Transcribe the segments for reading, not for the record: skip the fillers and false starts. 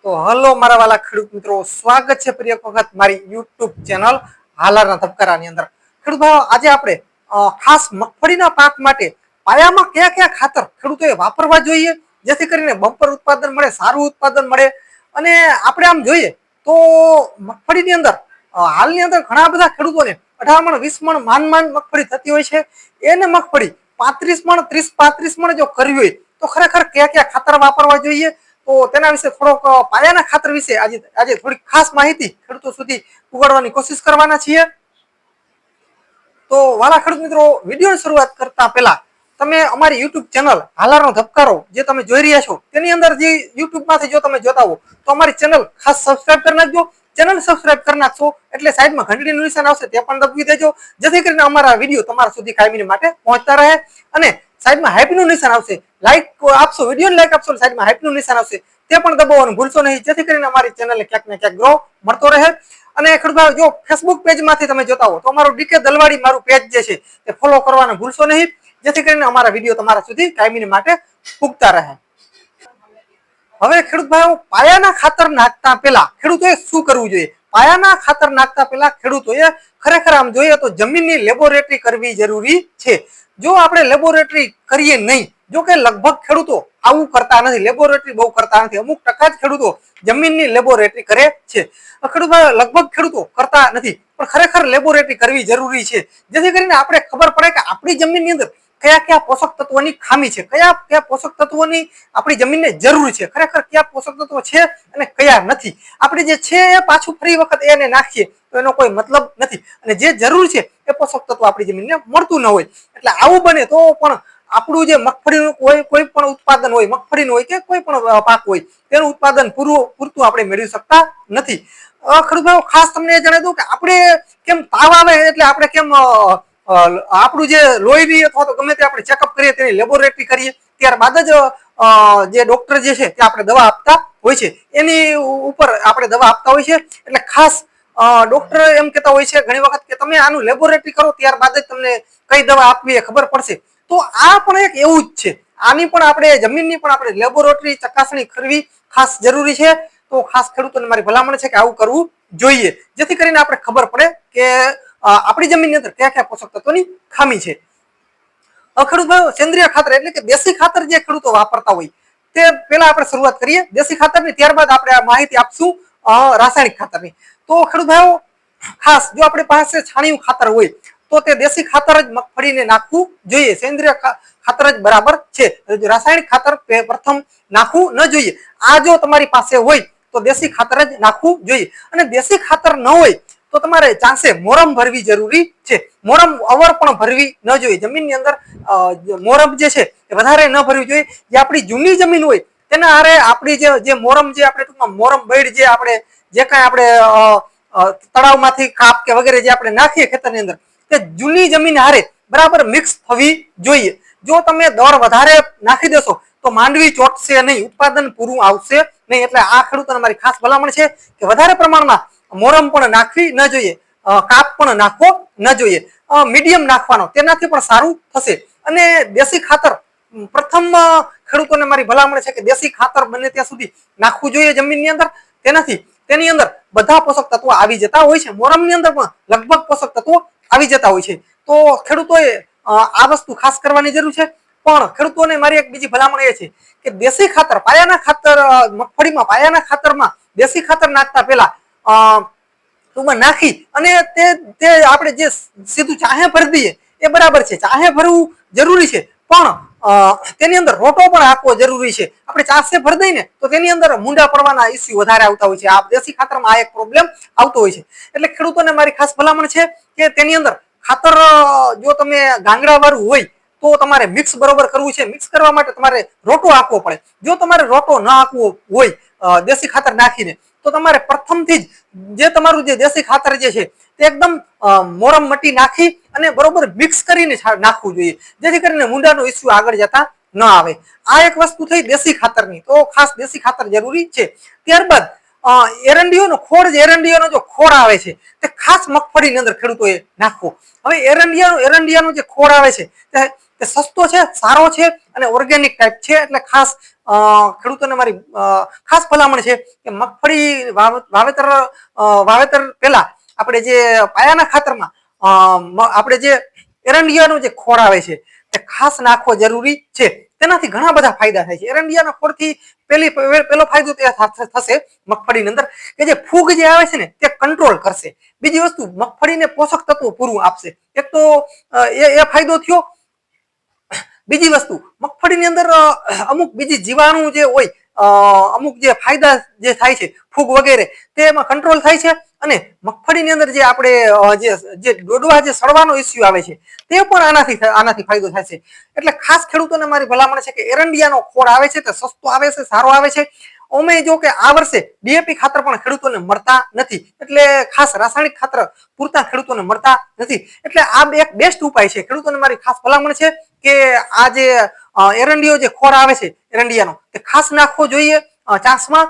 તો હલો મારા વાલા ખેડૂત મિત્રો, સ્વાગત છે ફરી એક વખત મારી યુટ્યુબ ચેનલ હાલારના ધબકારાની અંદર. ખેડૂત ભાઈઓ, આજે આપણે ખાસ મગફળીના પાક માટે પાયામાં કયા કયા ખાતર ખેડૂતોએ વાપરવા જોઈએ જેથી કરીને બમ્પર ઉત્પાદન મળે, સારું ઉત્પાદન મળે. અને આપણે આમ જોઈએ તો મગફળીની અંદર હાલની અંદર ઘણા બધા ખેડૂતોને 18 મણ 20 મણ માંડ મગફળી થતી હોય છે. એને મગફળી 35 મણ 30-35 મણ જો કરવી હોય તો ખરેખર કયા કયા ખાતર વાપરવા જોઈએ, તો તેના વિશે થોડોક પાયાના ખાતર વિશે આજે થોડી ખાસ માહિતી ખેડૂતો સુધી ઉગાડવાની કોશિશ કરવાના છીએ. તો વાલા ખેડૂત મિત્રો, વિડીયોની શરૂઆત કરતા પહેલા તમે અમારી યુટ્યુબ ચેનલ હાલારનો ધબકારો જે તમે જોઈ રહ્યા છો તેની અંદર જે યુટ્યુબમાંથી જો તમે જોતા હો તો અમારી ચેનલ ખાસ સબસ્ક્રાઇબ કરી નાખજો. ચેનલ સબસ્ક્રાઇબ કરી નાખશો એટલે સાઈડમાં ઘંટડીનું નિશાન આવશે તે પણ દબાવી દેજો, જેથી કરીને અમારા વિડીયો તમારા સુધી કાયમી માટે પહોંચતા રહે. અને સાઈડમાં હાઈપનું નિશાન આવશે, લાઈક આપશો, વિડીયોને લાઈક આપશો, સાઈડમાં હાઈપનું નિશાન આવશે તે પણ દબાવવાનું ભૂલશો નહીં, જેથી કરીને અમારી ચેનલને ક્યાંક ને ક્યાંક ગ્રો મળતો રહે. અને ખેડૂત જો ફેસબુક પેજમાંથી તમે જોતા હો તો અમારું ડીકે દલવાડી મારું પેજ જે છે તે ફોલો કરવાનું ભૂલશો નહીં, જેથી કરીને અમારા વિડીયો તમારા સુધી કાયમી માટે પૂગતા રહે. હવે ખેડૂત ભાઈઓ, પાયાના ખાતર નાખતા પહેલા ખેડૂતોએ શું કરવું જોઈએ? પાયાના ખાતર નાખતા પહેલા ખેડૂતોએ ખરેખર આમ જોઈએ તો જમીનની લેબોરેટરી કરવી જરૂરી છે. જો આપણે લેબોરેટરી કરીએ નહીં, જો કે લગભગ ખેડૂતો આવું કરતા નથી, લેબોરેટરી બહુ કરતા નથી, અમુક ટકા જ ખેડૂતો જમીનની લેબોરેટરી કરે છે. ખેડૂત ભાઈઓ, લગભગ ખેડૂતો કરતા નથી, પણ ખરેખર લેબોરેટરી કરવી જરૂરી છે, જેથી કરીને આપણે ખબર પડે કે આપણી જમીનની અંદર કયા કયા પોષક તત્વોની ખામી છે, કયા કયા પોષક તત્વોની આપણી જમીનને જરૂર છે, ખરેખર કયા પોષક તત્વો છે અને કયા નથી. આપણે જે છે એ પાછું ફરી વખત એને નાખીએ તો એનો કોઈ મતલબ નથી, અને જે જરૂર છે એ પોષક તત્વો આપણી જમીનને મળતું ન હોય. એટલે આવું બને તો પણ આપણું જે મગફળીનું કોઈ પણ ઉત્પાદન હોય, મગફળીનું હોય કે કોઈ પણ પાક હોય, તેનું ઉત્પાદન પૂરતું આપણે મેળવી શકતા નથી. ખેડૂત ભાઈઓ, ખાસ તમને જણાવી દઉં કે આપણે કેમ તાવ આવે એટલે આપણે કેમ આપણું જે લોહી અથવા તો ગમે તે આપણે ચેકઅપ કરીએ, તેની લેબોરેટરી કરીએ, ત્યારબાદ જ જે ડોક્ટર જે છે તે આપણે દવા આપતા હોય છે, એની ઉપર આપણે દવા આપતા હોય છે. એટલે ખાસ ડોક્ટર એમ કહેતા હોય છે ઘણી વખત કે તમે આનું લેબોરેટરી કરો, ત્યારબાદ જ તમને કઈ દવા આપવી એ ખબર પડશે. તો આ પણ એક એવું જ છે, આની પણ આપણે જમીનની પણ આપણે લેબોરેટરી ચકાસણી કરવી ખાસ જરૂરી છે. તો ખાસ ખેડૂતોને મારી ભલામણ છે કે આવું કરવું જોઈએ, જેથી કરીને આપણે ખબર પડે કે આપણી જમીનની અંદર કયા કયા પોષક તત્વોની ખામી છે. ખેડૂત ભાઈઓ, સેન્દ્રિય ખાતર એટલે કે દેશી ખાતર જે ખેડૂતો વાપરતા હોય તે પહેલા આપણે શરૂઆત કરીએ દેશી ખાતરની, ત્યારબાદ આપણે આ માહિતી આપશું રાસાયણિક ખાતરની. તો ખેડૂત ભાઈઓ, ખાસ જો આપણી પાસે છાણિયું ખાતર હોય તો તે દેશી ખાતર જ મગફળીને નાખવું જોઈએ, સેન્દ્રિય ખાતર જ બરાબર છે. રાસાયણિક ખાતર પ્રથમ નાખવું ન જોઈએ. આ જો તમારી પાસે હોય તો દેશી ખાતર જ નાખવું જોઈએ. અને દેશી ખાતર ન હોય તો તમારે ચાન્સે મોરમ ભરવી જરૂરી છે. મોરમ અવર પણ ભરવી ન જોઈએ, જમીનની અંદર મોરમ જે છે એ વધારે ન ભરવી જોઈએ. જે આપણી જૂની જમીન હોય તેના હારે આપણી જે મોરમ જે આપણે ટૂંકમાં મોરમ બૈડ જે આપણે જે કાંઈ આપણે તળાવમાંથી કાપ કે વગેરે જે આપણે નાખીએ ખેતરની અંદર, તે જૂની જમીન હારે બરાબર મિક્સ થવી જોઈએ. જો તમે દર વધારે નાખી દેશો તો માંડવી ચોટશે નહીં, ઉત્પાદન પૂરું આવશે નહીં. એટલે આ ખેડૂતોને મારી ખાસ ભલામણ છે કે વધારે પ્રમાણમાં મોરમ પણ નાખવી ન જોઈએ, કાપ પણ નાખવો ન જોઈએ, મીડિયમ નાખવાનો, તેનાથી પણ સારું થશે. અને દેશી ખાતર પ્રથમ ખેડૂતોને મારી ભલામણ છે કે દેશી ખાતર બને ત્યાં સુધી નાખવું જોઈએ જમીનની અંદર. તેનાથી તેની અંદર બધા પોષક તત્વો આવી જતા હોય છે, મોરમની અંદર પણ લગભગ પોષક તત્વો આવી જતા હોય છે. તો ખેડૂતોએ આ વસ્તુ ખાસ કરવાની જરૂર છે. પણ ખેડૂતોને મારી એક બીજી ભલામણ એ છે કે દેશી ખાતર, પાયાના ખાતર, મગફળીમાં પાયાના ખાતરમાં દેશી ખાતર નાખતા પહેલા ટૂંકમાં નાખી અને તે આપણે જે સીધું ચાહે ભરી દઈએ એ બરાબર છે, ચાહે ભરવું જરૂરી છે, પણ તેની અંદર રોટો પણ આપવો જરૂરી છે. આપણે ચાસે ભરી દઈએ ને તો તેની અંદર મૂંડા પડવાના ઇસ્યુ વધારે આવતા હોય છે. આ દેશી ખાતરમાં આ એક પ્રોબ્લેમ આવતો હોય છે. એટલે ખેડૂતોને મારી ખાસ ભલામણ છે કે તેની અંદર ખાતર જો તમે ગાંગડા વાળું હોય તો તમારે મિક્સ બરોબર કરવું છે. મિક્સ કરવા માટે તમારે રોટો આપવો પડે. જો તમારે રોટો ન આપવો હોય દેશી ખાતર નાખીને, તો તમારે પ્રથમથી જ જે તમારું જે દેશી ખાતર જે છે તે એકદમ મોરમ મટી નાખી અને બરોબર મિક્સ કરીને નાખવું જોઈએ, જેથી કરીને મૂંડાનો ઇસ્યુ આગળ જતા ન આવે. આ એક વસ્તુ થઈ દેશી ખાતરની, તો ખાસ દેશી ખાતર જરૂરી છે. ત્યારબાદ એરંડીઓનો ખોળ, એરંડીઓનો જો ખોળ આવે છે તે ખાસ મગફળીની અંદર ખેડૂતોએ નાખવો. હવે એરંડિયાનો જે ખોળ આવે છે તે સસ્તો છે, સારો છે અને ઓર્ગેનિક ટાઈપ છે. એટલે ખાસ ખેડૂતોને મારી ખાસ ભલામણ છે કે મગફળી વાવેતર પહેલા આપણે જે પાયાના ખાતરમાં આપણે જે એરંડિયાનો જે ખોળ આવે છે તે ખાસ નાખવો જરૂરી છે. તેનાથી ઘણા બધા ફાયદા થાય છે. એરંડિયાના ખોળથી પેલો ફાયદો તે થશે મગફળીની અંદર કે જે ફૂગ જે આવે છે ને તે કંટ્રોલ કરશે. બીજી વસ્તુ મગફળીને પોષક તત્વો પૂરું આપશે. એક તો એ ફાયદો થયો. બીજી વસ્તુ મગફળીની અંદર અમુક બીજી જીવાણુ જે હોય અમુક જે ફાયદા જે થાય છે ફૂગ વગેરે તે એમાં કંટ્રોલ થાય છે. અને મગફળીની અંદર જે આપણે જે ડોડવા જે સડવાનો ઇસ્યુ આવે છે તે પણ આનાથી ફાયદો થાય છે. એટલે ખાસ ખેડૂતોને મારી ભલામણ છે કે એરંડિયાનો ખોળ આવે છે તે સસ્તો આવે છે, સારો આવે છે. અમે જો કે આ વર્ષે ડીએપી ખાતર પણ ખેડૂતોને મળતા નથી, એટલે ખાસ રાસાયણિક ખાતર પૂરતા ખેડૂતોને મળતા નથી. એટલે આ એક બેસ્ટ ઉપાય છે. ખેડૂતોને મારી ખાસ ભલામણ છે કે આ જે એરંડિયો જે ખોળ આવે છે એરંડિયાનો તે ખાસ નાખવો જોઈએ ચાસમાં.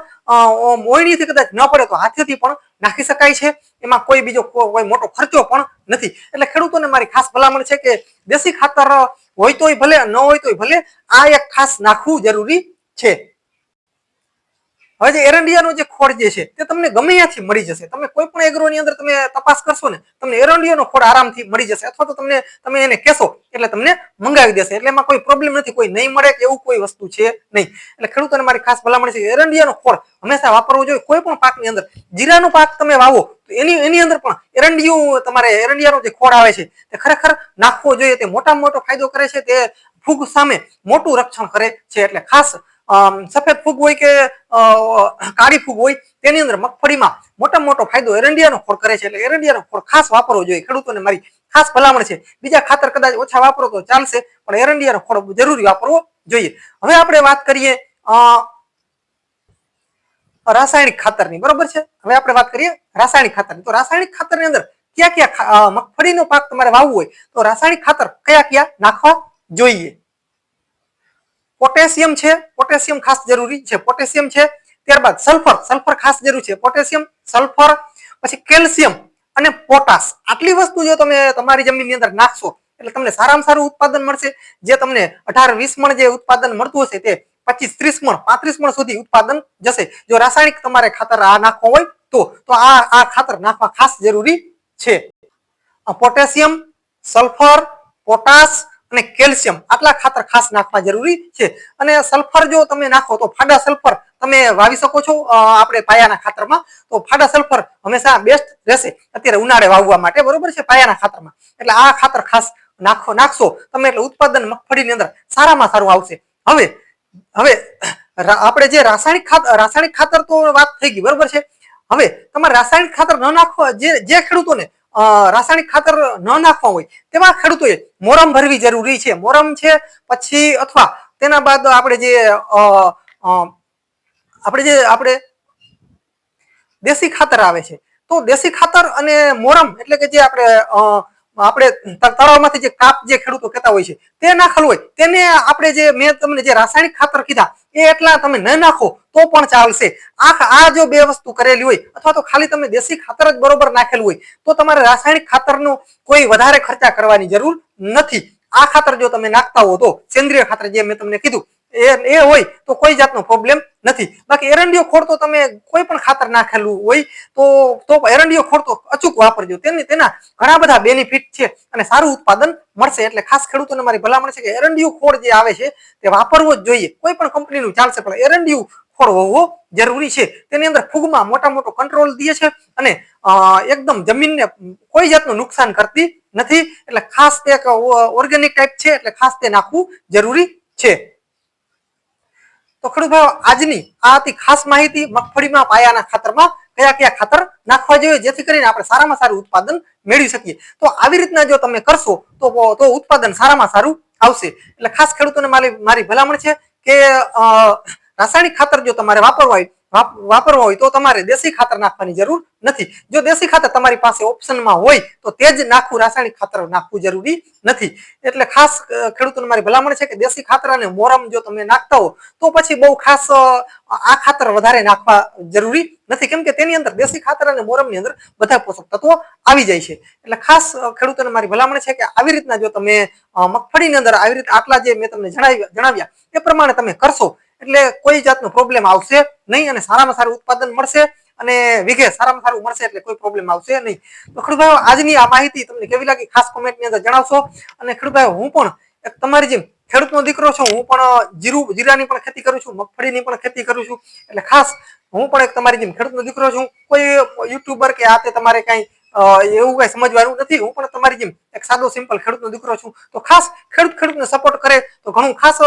મોયણીથી કદાચ ન પડે તો હાથેથી પણ નાખી શકાય છે. એમાં કોઈ બીજો કોઈ મોટો ખર્ચો પણ નથી. એટલે ખેડૂતોને મારી ખાસ ભલામણ છે કે દેશી ખાતર હોય તોય ભલે, ન હોય તોય ભલે, આ એક ખાસ નાખવું જરૂરી છે. હવે જે એરંડિયાનો જે ખોળ જે છે તે તમને ગમે ત્યાંથી મળી જશે. તમે કોઈ પણ એગ્રોની અંદર તમે તપાસ કરશો ને તમને એરંડિયાનો ખોળ આરામથી મળી જશે, અથવા તો તમે એને કહેશો એટલે તમને મંગાવી દેશે. એટલે એમાં કોઈ પ્રોબ્લેમ નથી, કોઈ નહીં મળે કે એવું કોઈ વસ્તુ છે નહીં. એટલે ખેડૂતોને મારી ખાસ ભલામણ છે કે એરંડિયાનો ખોળ હંમેશા વાપરવો જોઈએ. કોઈ પણ પાકની અંદર જીરાનો પાક તમે વાવો તો એની અંદર પણ એરંડિયાનો જે ખોળ આવે છે તે ખરેખર નાખવો જોઈએ. તે મોટામાં મોટો ફાયદો કરે છે. તે ફૂગ સામે મોટું રક્ષણ કરે છે. એટલે ખાસ સફેદ ફૂગ હોય કે કાળી ફૂગ હોય તેની અંદર મગફળીમાં મોટામાં મોટો ફાયદો એરંડિયાનો ખોળ કરે છે. એટલે એરંડિયાનો ખોળ ખાસ વાપરવો જોઈએ. ખેડૂતોને મારી ખાસ ભલામણ છે. બીજા ખાતર કદાચ ઓછા વાપરો તો ચાલશે, પણ એરંડિયાનો ખોળ જરૂરી વાપરવો જોઈએ. હવે આપણે વાત કરીએ રાસાયણિક ખાતરની, બરોબર છે. હવે આપણે વાત કરીએ રાસાયણિક ખાતરની. તો રાસાયણિક ખાતરની અંદર ક્યાં મગફળીનો પાક તમારે વાવવો હોય તો રાસાયણિક ખાતર કયા નાખવા જોઈએ? પોટેશિયમ છે, પોટેશિયમ ખાસ જરૂરી છે. પોટેશિયમ છે, ત્યારબાદ સલ્ફર ખાસ જરૂર છે. પોટેશિયમ, સલ્ફર, પછી કેલ્શિયમ અને પોટાશ. આટલી વસ્તુ જો તમે તમારી જમીનની અંદર નાખશો એટલે તમને સારામાં સારું ઉત્પાદન મળશે. જે તમને 18-20 મણ જે ઉત્પાદન મળતું હશે તે 25-30 મણ 35 મણ સુધી ઉત્પાદન જશે. જો રાસાયણિક તમારે ખાતર આ નાખવો હોય તો આ ખાતર નાખવા ખાસ જરૂરી છે. પોટેશિયમ, સલ્ફર, પોટાશ અને કેલ્શિયમ આટલા ખાતર ખાસ નાખવા જરૂરી છે. અને સલ્ફર જો તમે નાખો તો ફાડા સલ્ફર તમે વાવી શકો છો આપણે પાયાના ખાતરમાં. તો ફાડા સલ્ફર હંમેશા બેસ્ટ રહેશે અત્યારે ઉનાળે વાવવા માટે, બરોબર છે, પાયાના ખાતરમાં. એટલે આ ખાતર ખાસ નાખશો તમે એટલે ઉત્પાદન મગફળીની અંદર સારામાં સારું આવશે. હવે આપણે જે રાસાયણિક ખાતર તો વાત થઈ ગઈ, બરોબર છે. હવે તમારે રાસાયણિક ખાતર ન નાખવા જે ખેડૂતોને રાસાયણિક ખાતર ન નાખવા હોય તેવા ખેડૂતોએ મોરમ ભરવી જરૂરી છે. મોરમ છે, પછી અથવા તેના બાદ આપણે દેશી ખાતર આવે છે તો દેશી ખાતર અને મોરમ એટલે કે જે આપણે તળાવમાંથી જે કાપ જે ખેડૂતો કહેતા હોય છે તે નાખેલું હોય તેને આપણે મેં તમને જે રાસાયણિક ખાતર કીધા એ એટલા તમે ન નાખો તો પણ ચાલશે. આ જો બે વસ્તુ કરેલી હોય અથવા તો ખાલી તમે દેશી ખાતર જ બરોબર નાખેલું હોય તો તમારે રાસાયણિક ખાતરનો કોઈ વધારે ખર્ચા કરવાની જરૂર નથી. આ ખાતર જો તમે નાખતા હો તો સેન્દ્રિય ખાતર જે મેં તમને કીધું એ હોય તો કોઈ જાતનો પ્રોબ્લેમ નથી. બાકી એરંડિયો ખોળ તો તમે કોઈ પણ ખાતર નાખેલું હોય તો એરંડિયો ખોળ તો અચૂક વાપરજો. તેના ઘણા બધા બેનિફિટ છે અને સારું ઉત્પાદન મળશે. એટલે ખાસ ખેડૂતોને મારી ભલામણ છે કે એરંડિયું ખોળ જે આવે છે તે વાપરવો જ જોઈએ. કોઈ પણ કંપનીનું ચાલશે પણ એરંડિયું ખોળ હોવો જરૂરી છે. તેની અંદર ફૂગમાં મોટો કંટ્રોલ દે છે અને એકદમ જમીનને કોઈ જાતનું નુકસાન કરતી નથી. એટલે ખાસ તે ઓર્ગેનિક ટાઈપ છે એટલે ખાસ તે નાખવું જરૂરી છે. તો ખેડૂત ભાઈઓ આજની આ હતી ખાસ માહિતી મગફળીમાં પાયાના ખાતરમાં કયા ખાતર નાખવા જોઈએ જેથી કરીને આપણે સારામાં સારું ઉત્પાદન મેળવી શકીએ. તો આવી રીતના જો તમે કરશો તો ઉત્પાદન સારામાં સારું આવશે. એટલે ખાસ ખેડૂતોને મારી ભલામણ છે કે રાસાયણિક ખાતર જો તમારે વાપરવા હોય તો તમારે દેશી ખાતર નાખવાની જરૂર નથી. જો દેશી ખાતર તમારી પાસે ઓપ્શનમાં હોય તો તે જ નાખવું, રાસાયણિક ખાતર નાખવું જરૂરી નથી. એટલે ખાસ ખેડૂતોને મારી ભલામણ છે કે દેશી ખાતર અને મોરમ જો તમે નાખતા હો તો પછી બહુ ખાસ આ ખાતર વધારે નાખવા જરૂરી નથી, કેમ કે તેની અંદર દેશી ખાતર અને મોરમની અંદર બધા પોષક તત્વો આવી જાય છે. એટલે ખાસ ખેડૂતોને મારી ભલામણ છે કે આવી રીતના જો તમે મગફળીની અંદર આવી રીતે આટલા જે મેં તમને જણાવ્યા એ પ્રમાણે તમે કરશો એટલે કોઈ જાતનો પ્રોબ્લેમ આવશે નહીં અને સારામાં સારું ઉત્પાદન મળશે અને વીઘે સારામાં સારું મળશે, એટલે કોઈ પ્રોબ્લેમ આવશે નહીં. તો ખેડૂત ભાઈઓ, આજની આ માહિતી તમને કેવી લાગી ખાસ કોમેન્ટની અંદર જણાવશો. અને ખેડૂત ભાઈઓ, હું પણ એક તમારી જેમ ખેડૂતનો દીકરો છું, હું પણ જીરાની પણ ખેતી કરું છું, મગફળીની પણ ખેતી કરું છું. એટલે ખાસ હું પણ એક તમારી જેમ ખેડૂતનો દીકરો છું. કોઈ યુટ્યુબર કે આ તે તમારે કઈ એવું કઈ સમજવાનું નથી. હું પણ તમારી જેમ એક સાદો સિમ્પલ ખેડૂતનો દીકરો છું. તો ખાસ ખેડૂતને સપોર્ટ કરે તો ઘણું ખાસ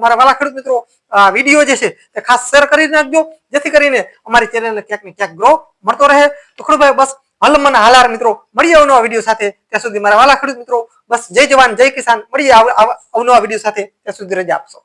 મારા વાલા ખેડૂત મિત્રો વિડીયો જે છે તે ખાસ શેર કરી નાખજો, જેથી કરીને અમારી ચેનલને ક્યાંક ને ક્યાંક ગ્રો મળતો રહે. તો ખેડૂત ભાઈ, બસ હલમન હાલાર મિત્રો, મળીએ અવનવા વિડીયો સાથે. ત્યાં સુધી મારા વાલા ખેડૂત મિત્રો, બસ જય જવાન જય કિસાન. મળીએ અવનવા વિડીયો સાથે. ત્યાં સુધી રજા આપશો.